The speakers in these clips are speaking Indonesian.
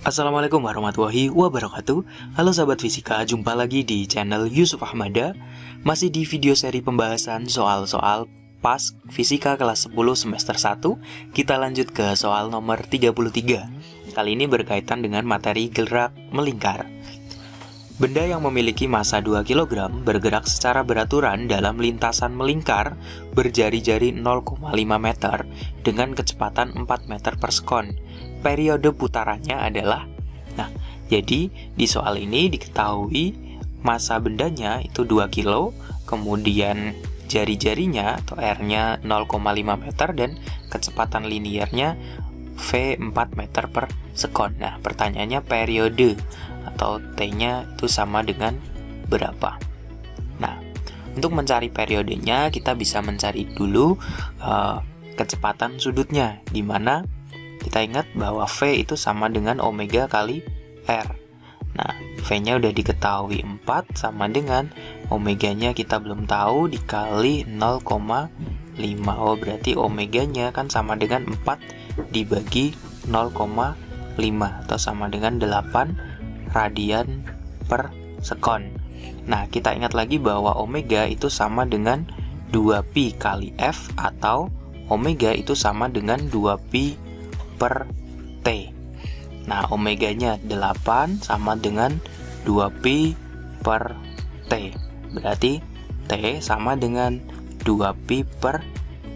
Assalamualaikum warahmatullahi wabarakatuh. Halo sahabat fisika, jumpa lagi di channel Yusuf Ahmada. Masih di video seri pembahasan soal-soal pas fisika kelas 10 semester 1. Kita lanjut ke soal nomor 33. Kali ini berkaitan dengan materi gerak melingkar. Benda yang memiliki massa 2 kg bergerak secara beraturan dalam lintasan melingkar berjari-jari 0,5 meter dengan kecepatan 4 meter per sekon. Periode putarannya adalah, jadi di soal ini diketahui massa bendanya itu 2 kilo, kemudian jari-jarinya atau R-nya 0,5 meter dan kecepatan linearnya V 4 meter per sekon. Nah, pertanyaannya periode atau T-nya itu sama dengan berapa? Nah, untuk mencari periodenya kita bisa mencari dulu kecepatan sudutnya, di mana kita ingat bahwa V itu sama dengan omega kali R. Nah, V-nya udah diketahui 4 sama dengan omeganya kita belum tahu dikali 0,5. Oh, berarti omeganya kan sama dengan 4 dibagi 0,5 atau sama dengan 8 radian per sekon. Nah, kita ingat lagi bahwa omega itu sama dengan 2pi kali F atau omega itu sama dengan 2pi per T. Nah, omeganya 8 sama dengan 2pi per T. Berarti T sama dengan 2pi per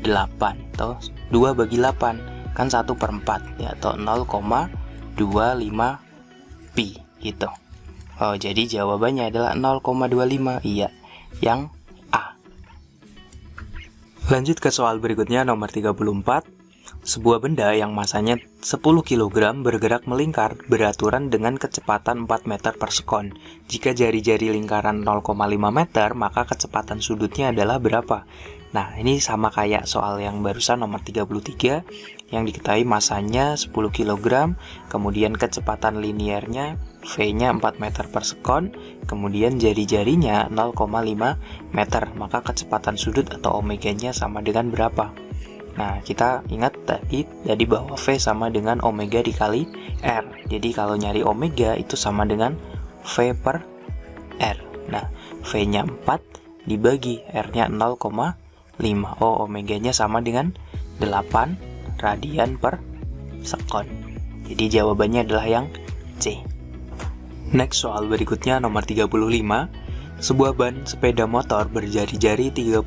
8 atau 2 bagi 8 kan 1 per 4 ya, atau 0,25 pi gitu. Oh, jadi jawabannya adalah 0,25. Iya, yang A. Lanjut ke soal berikutnya nomor 34. Sebuah benda yang masanya 10 kg bergerak melingkar beraturan dengan kecepatan 4 meter per sekon. Jika jari-jari lingkaran 0,5 meter, maka kecepatan sudutnya adalah berapa? Nah, ini sama kayak soal yang barusan nomor 33 yang diketahui masanya 10 kg, kemudian kecepatan linearnya V-nya 4 meter per sekon, kemudian jari-jarinya 0,5 meter, maka kecepatan sudut atau omeganya sama dengan berapa? Nah, kita ingat tadi bahwa V sama dengan omega dikali R. Jadi kalau nyari omega itu sama dengan V per R. Nah, V-nya 4 dibagi R-nya 0,5. Oh, omeganya sama dengan 8 radian per sekon. Jadi jawabannya adalah yang C. Next, soal berikutnya nomor 35. Sebuah ban sepeda motor berjari-jari 35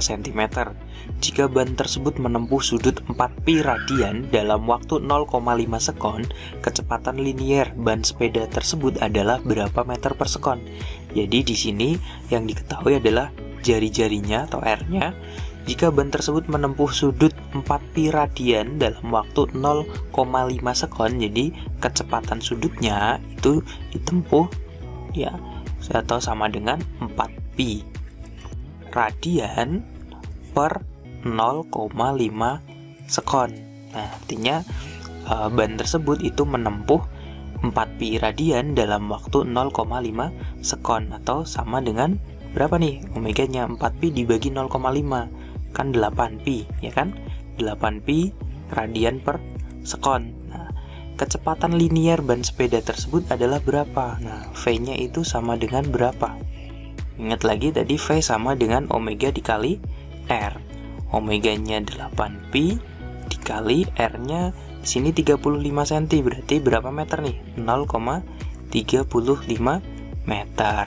cm. Jika ban tersebut menempuh sudut 4pi radian dalam waktu 0,5 sekon, kecepatan linear ban sepeda tersebut adalah berapa meter per sekon? Jadi di sini yang diketahui adalah jari-jarinya atau R-nya. Jika ban tersebut menempuh sudut 4pi radian dalam waktu 0,5 sekon, jadi kecepatan sudutnya itu ditempuh ya atau sama dengan 4pi radian per 0,5 sekon. Nah, artinya ban tersebut itu menempuh 4pi radian dalam waktu 0,5 sekon atau sama dengan berapa nih omeganya? 4pi dibagi 0,5 kan 8pi ya kan? 8pi radian per sekon. Nah, kecepatan linear ban sepeda tersebut adalah berapa? Nah, V-nya itu sama dengan berapa? Ingat lagi tadi V sama dengan omega dikali R. Omeganya 8pi dikali R-nya di sini 35 cm. Berarti berapa meter nih? 0,35 meter.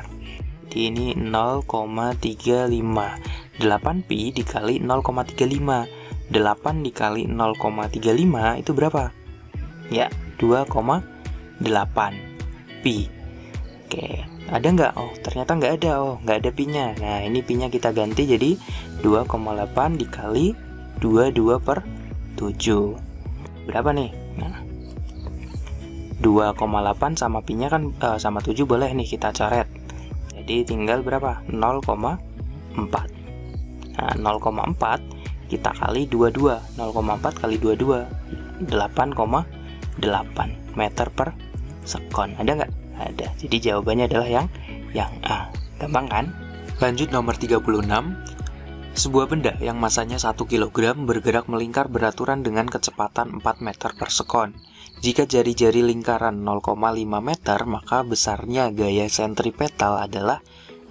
Jadi ini 0,35. 8pi dikali 0,35. 8 dikali 0,35 itu berapa? Ya, 2,8 pi. Oke, ada nggak? Oh, ternyata nggak ada. Oh, nggak ada pi-nya. Nah, ini pi-nya kita ganti jadi 2,8 dikali 22 per 7. Berapa nih? Nah, 2,8 sama pi-nya kan sama 7 boleh nih kita coret. Jadi tinggal berapa? 0,4. Nah, 0,4 kita kali 22. 0,4 kali 22 8,8 meter per sekon. Ada nggak? Ada. Jadi jawabannya adalah yang A. Gampang kan? Lanjut nomor 36. Sebuah benda yang masanya 1 kg bergerak melingkar beraturan dengan kecepatan 4 meter per sekon. Jika jari-jari lingkaran 0,5 meter, maka besarnya gaya sentripetal adalah.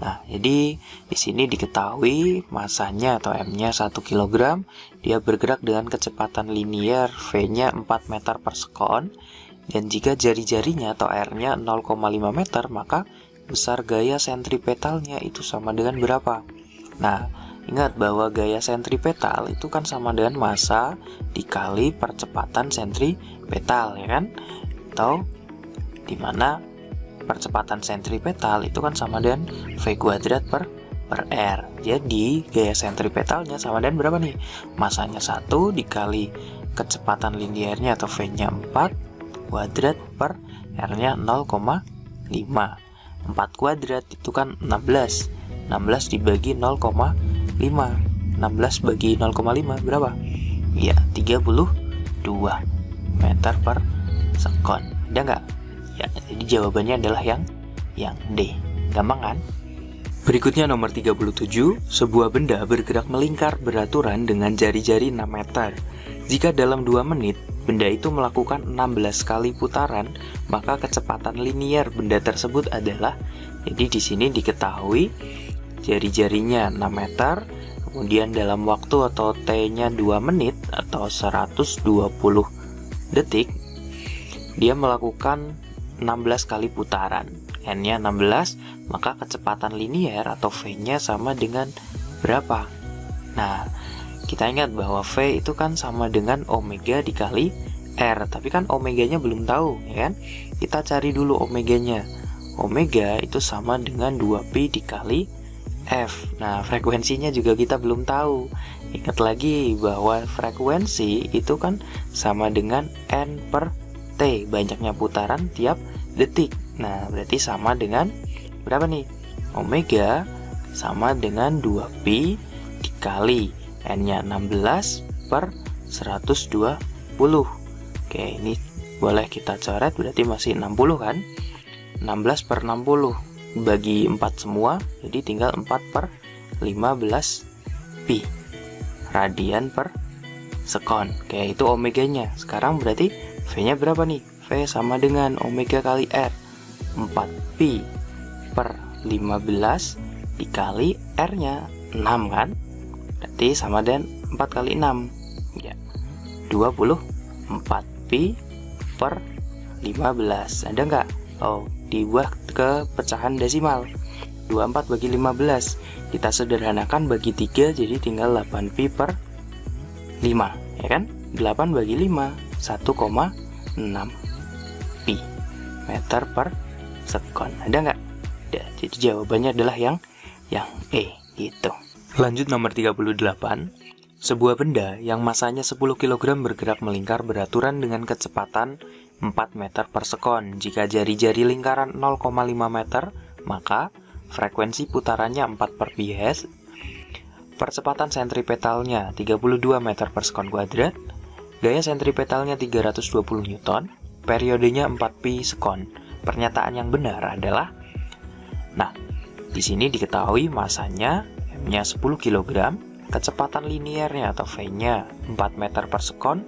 Nah, jadi di sini diketahui masanya atau M-nya 1 kg, dia bergerak dengan kecepatan linier V-nya 4 meter per sekon. Dan jika jari-jarinya atau R-nya 0,5 meter, maka besar gaya sentripetalnya itu sama dengan berapa? Nah, ingat bahwa gaya sentripetal itu kan sama dengan massa dikali percepatan sentripetal, ya kan? Atau dimana percepatan sentripetal itu kan sama dengan V kuadrat per R. Jadi gaya sentripetalnya sama dengan berapa nih? Massanya 1 dikali kecepatan liniernya atau V-nya 4 kuadrat per R-nya 0,5. 4 kuadrat itu kan 16. 16 dibagi 0,5. 16 bagi 0,5 berapa? Ya, 32 meter per sekon. Ada nggak? Ya, jadi jawabannya adalah yang D. Gampang kan? Berikutnya nomor 37, sebuah benda bergerak melingkar beraturan dengan jari-jari 6 meter. Jika dalam 2 menit, benda itu melakukan 16 kali putaran, maka kecepatan linier benda tersebut adalah. Jadi di sini diketahui jari-jarinya 6 meter, kemudian dalam waktu atau T-nya 2 menit atau 120 detik, dia melakukan 16 kali putaran. N-nya 16, maka kecepatan linier atau V-nya sama dengan berapa? Nah, kita ingat bahwa V itu kan sama dengan omega dikali R, tapi kan omeganya belum tahu, ya kan? Kita cari dulu omeganya. Omega itu sama dengan 2pi dikali F. Nah, frekuensinya juga kita belum tahu. Ingat lagi bahwa frekuensi itu kan sama dengan N per T, banyaknya putaran tiap detik. Nah, berarti sama dengan berapa nih? Omega sama dengan 2pi dikali N-nya 16 per 120. Oke, ini boleh kita coret, berarti masih 60 kan? 16 per 60 bagi 4 semua, jadi tinggal 4 per 15 pi radian per sekon. Oke, itu omeganya. Sekarang berarti V-nya berapa nih? V sama dengan omega kali R, 4pi per 15 dikali R-nya 6 kan? Berarti sama dengan 4 kali 6 ya, 24pi per 15. Ada nggak? Oh, dibuat ke pecahan desimal. 24 bagi 15 kita sederhanakan bagi 3, jadi tinggal 8pi per 5, ya kan? 8 bagi 5 1,6 pi meter per sekon. Ada nggak? Ya, jadi jawabannya adalah yang E gitu. Lanjut nomor 38. Sebuah benda yang masanya 10 kg bergerak melingkar beraturan dengan kecepatan 4 meter per sekon. Jika jari-jari lingkaran 0,5 meter, maka frekuensi putarannya 4 per pi Hz, percepatan sentripetalnya 32 meter per sekon kuadrat, gaya sentripetalnya 320 Newton, periodenya 4 pi sekon. Pernyataan yang benar adalah, nah, di sini diketahui masanya M-nya 10 kg, kecepatan liniernya atau V-nya 4 meter per sekon,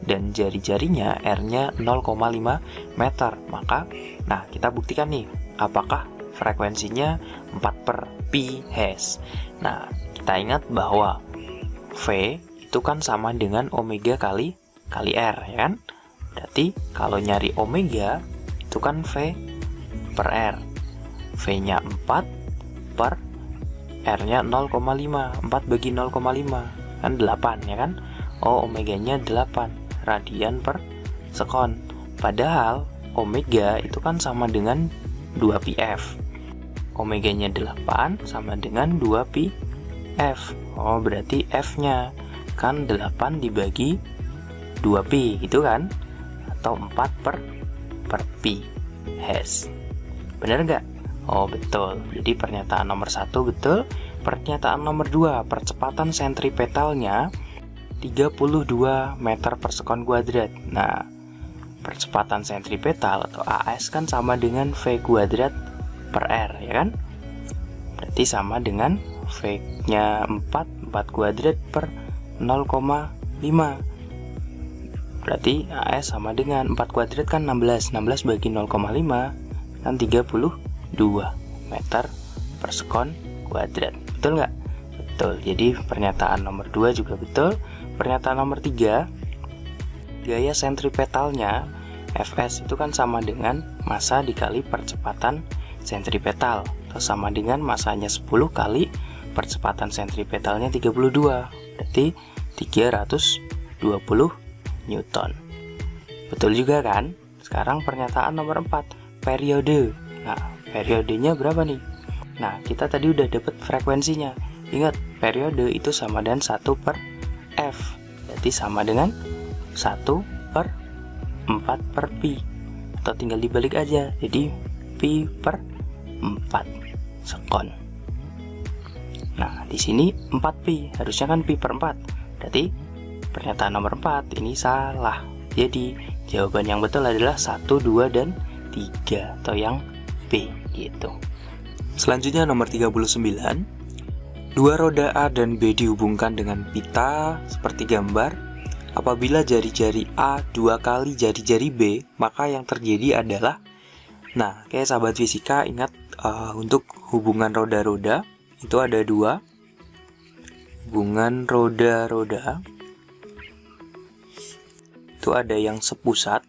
dan jari-jarinya R-nya 0,5 meter. Maka, nah, kita buktikan nih, apakah frekuensinya 4 per pi Hz. Nah, kita ingat bahwa V itu kan sama dengan omega kali R, ya kan? Berarti kalau nyari omega itu kan V per R. V-nya 4 per R-nya 0,5. 4 bagi 0,5 kan 8, ya kan? Oh, omeganya 8 radian per sekon. Padahal omega itu kan sama dengan 2πf. Omeganya 8 sama dengan 2πf. Oh, berarti F-nya kan 8 dibagi 2pi gitu kan? Atau 4 per pi Hz. Benar nggak? Oh, betul. Jadi pernyataan nomor 1 betul. Pernyataan nomor 2, percepatan sentripetalnya 32 meter per sekon kuadrat. Nah, percepatan sentripetal atau AS kan sama dengan V kuadrat per R, ya kan? Berarti sama dengan V-nya 4 4 kuadrat per 0,5. Berarti AS sama dengan 4 kuadrat kan 16. 16 bagi 0,5 kan 32 meter per sekon kuadrat. Betul nggak? Betul. Jadi pernyataan nomor 2 juga betul. Pernyataan nomor 3, gaya sentripetalnya Fs itu kan sama dengan massa dikali percepatan sentripetal, atau sama dengan massanya 10 kali percepatan sentripetalnya 32. Berarti 320 Newton. Betul juga kan? Sekarang pernyataan nomor 4, periode. Nah, periodenya berapa nih? Nah, kita tadi udah dapat frekuensinya. Ingat, periode itu sama dengan 1 per F. Berarti sama dengan 1 per 4 per pi. Atau tinggal dibalik aja. Jadi pi per 4 sekon. Nah, di sini 4 pi. Harusnya kan pi per 4. Berarti pernyataan nomor 4 ini salah. Jadi jawaban yang betul adalah 1, 2, dan 3, atau yang B gitu. Selanjutnya nomor 39. Dua roda A dan B dihubungkan dengan pita seperti gambar. Apabila jari-jari A 2 kali jari-jari B, maka yang terjadi adalah, nah, kayak sahabat fisika ingat, untuk hubungan roda-roda itu ada 2. Hubungan roda-roda itu ada yang sepusat,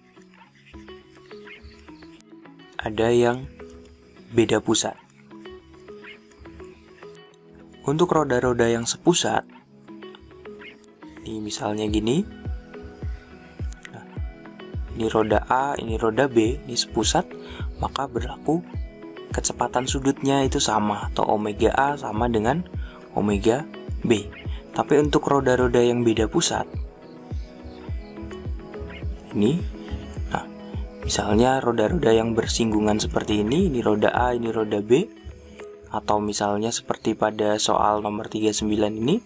ada yang beda pusat. Untuk roda-roda yang sepusat, ini misalnya gini, nah, ini roda A, ini roda B, ini sepusat, maka berlaku kecepatan sudutnya itu sama, atau omega A sama dengan omega B. Tapi untuk roda-roda yang beda pusat, ini, nah, misalnya roda-roda yang bersinggungan seperti ini roda A, ini roda B, atau misalnya seperti pada soal nomor 39 ini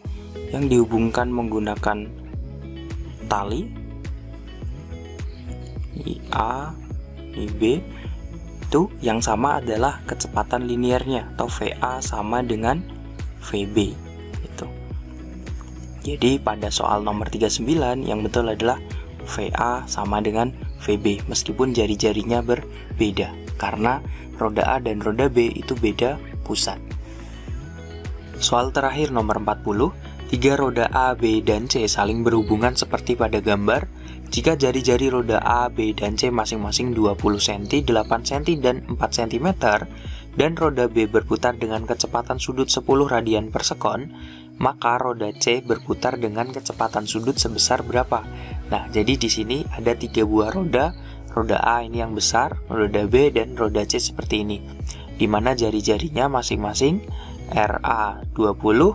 yang dihubungkan menggunakan tali, ini A, ini B, itu yang sama adalah kecepatan linearnya, atau VA sama dengan VB gitu. Jadi pada soal nomor 39 yang betul adalah VA sama dengan VB, meskipun jari-jarinya berbeda, karena roda A dan roda B itu beda pusat. Soal terakhir nomor 40, 3 roda A, B, dan C saling berhubungan seperti pada gambar. Jika jari-jari roda A, B, dan C masing-masing 20 cm, 8 cm, dan 4 cm, dan roda B berputar dengan kecepatan sudut 10 radian per sekon, maka roda C berputar dengan kecepatan sudut sebesar berapa? Nah, jadi di sini ada 3 buah roda A ini yang besar, roda B, dan roda C seperti ini, di mana jari-jarinya masing-masing RA 20,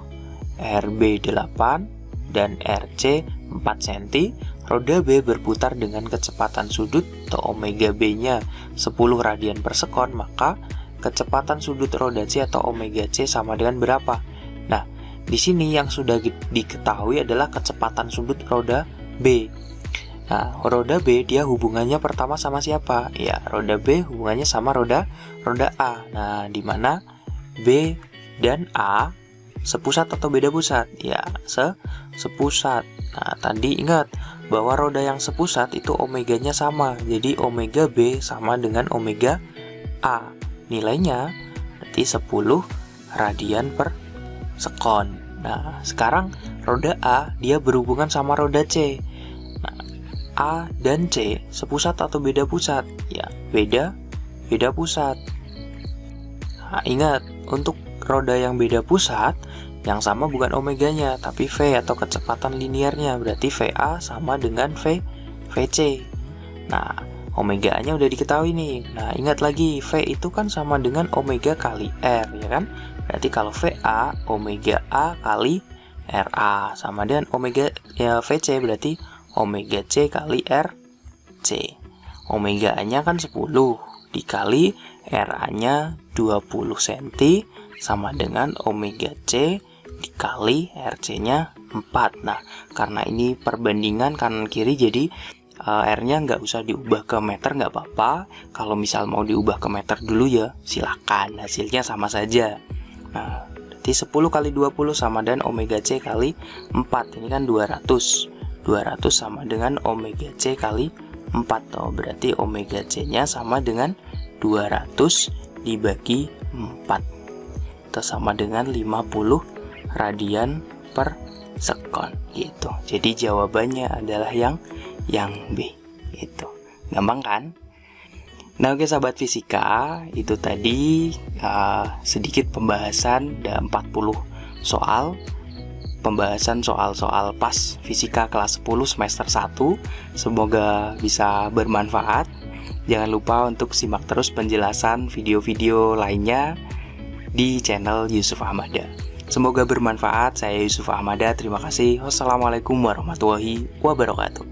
RB 8, dan RC 4 cm. Roda B berputar dengan kecepatan sudut atau omega B-nya 10 radian per sekon, maka kecepatan sudut roda C atau omega C sama dengan berapa? Nah, di sini yang sudah diketahui adalah kecepatan sudut roda B. Nah, roda B dia hubungannya pertama sama siapa? Ya, roda B hubungannya sama roda A. Nah, di mana B dan A sepusat atau beda pusat? Ya, sepusat. Nah, tadi ingat bahwa roda yang sepusat itu omeganya sama. Jadi omega B sama dengan omega A. Nilainya berarti 10 radian per sekon. Nah, sekarang roda A dia berhubungan sama roda C. Nah, A dan C sepusat atau beda pusat? Ya, beda pusat. Nah, ingat, untuk roda yang beda pusat, yang sama bukan omeganya, tapi V atau kecepatan linearnya. Berarti VA sama dengan VC. Nah, omega-nya udah diketahui nih. Nah, ingat lagi, V itu kan sama dengan omega kali R, ya kan? Berarti kalau VA, omega A kali RA sama dengan omega ya, VC, berarti omega C kali RC. Omega-nya kan 10 dikali RA-nya 20 cm sama dengan omega C dikali RC-nya 4. Nah, karena ini perbandingan kanan kiri, jadi R-nya nggak usah diubah ke meter, nggak apa-apa. Kalau misal mau diubah ke meter dulu ya silahkan, hasilnya sama saja. Nah, Berarti 10 kali 20 sama dengan omega C kali 4. Ini kan 200. 200 sama dengan omega C kali 4. Oh, berarti omega C-nya sama dengan 200 dibagi 4. Itu sama dengan 50 radian per sekon gitu. Jadi jawabannya adalah yang B. Itu. Gampang kan? Nah, oke sahabat fisika, itu tadi sedikit pembahasan, ada 40 soal. Pembahasan soal-soal pas fisika kelas 10 semester 1. Semoga bisa bermanfaat. Jangan lupa untuk simak terus penjelasan video-video lainnya di channel Yusuf Ahmada. Semoga bermanfaat. Saya Yusuf Ahmada. Terima kasih. Wassalamualaikum warahmatullahi wabarakatuh.